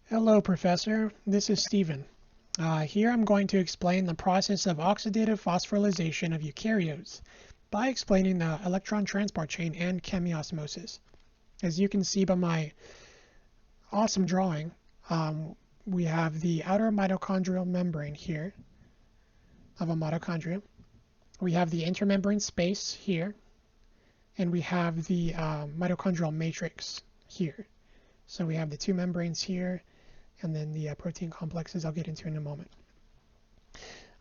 Hello, Professor. This is Stephen. Here I'm going to explain the process of oxidative phosphorylation of eukaryotes by explaining the electron transport chain and chemiosmosis. As you can see by my awesome drawing, we have the outer mitochondrial membrane here of a mitochondria. We have the intermembrane space here, and we have the mitochondrial matrix here. So we have the two membranes here, and then the protein complexes I'll get into in a moment.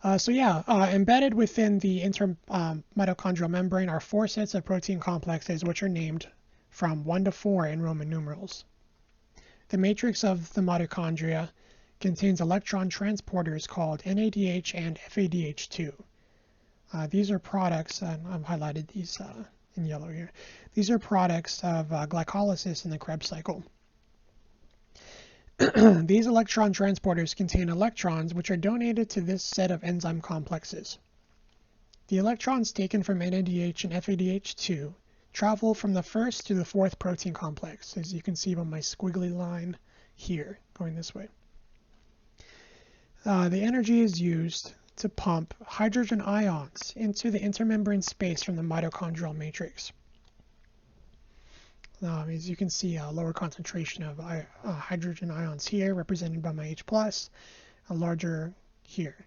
Embedded within the mitochondrial membrane are four sets of protein complexes, which are named from 1 to 4 in Roman numerals. The matrix of the mitochondria contains electron transporters called NADH and FADH2. These are products, and I've highlighted these in yellow here. These are products of glycolysis in the Krebs cycle. These electron transporters contain electrons which are donated to this set of enzyme complexes. The electrons taken from NADH and FADH2 travel from the first to the fourth protein complex, as you can see on my squiggly line here, going this way. The energy is used to pump hydrogen ions into the intermembrane space from the mitochondrial matrix. As you can see, a lower concentration of hydrogen ions here, represented by my H+, a larger here.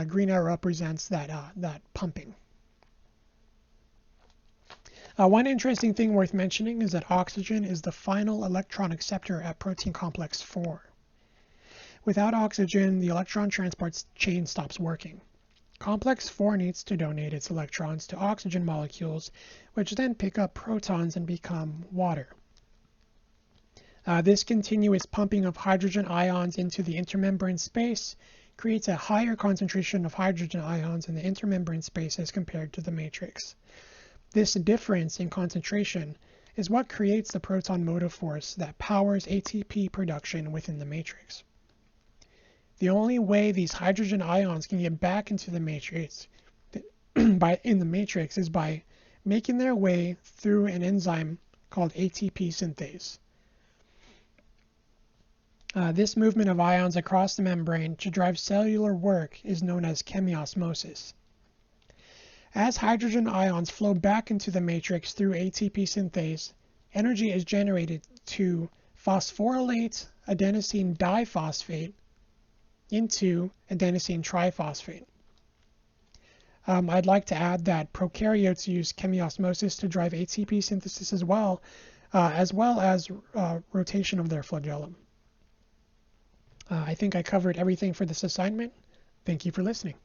Green arrow represents that pumping. One interesting thing worth mentioning is that oxygen is the final electron acceptor at protein complex 4. Without oxygen, the electron transport chain stops working. Complex 4 needs to donate its electrons to oxygen molecules, which then pick up protons and become water. This continuous pumping of hydrogen ions into the intermembrane space creates a higher concentration of hydrogen ions in the intermembrane space as compared to the matrix. This difference in concentration is what creates the proton motive force that powers ATP production within the matrix. The only way these hydrogen ions can get back into the matrix is by making their way through an enzyme called ATP synthase. This movement of ions across the membrane to drive cellular work is known as chemiosmosis. As hydrogen ions flow back into the matrix through ATP synthase, energy is generated to phosphorylate adenosine diphosphate into adenosine triphosphate. I'd like to add that prokaryotes use chemiosmosis to drive ATP synthesis as well as rotation of their flagellum. I think I covered everything for this assignment. Thank you for listening.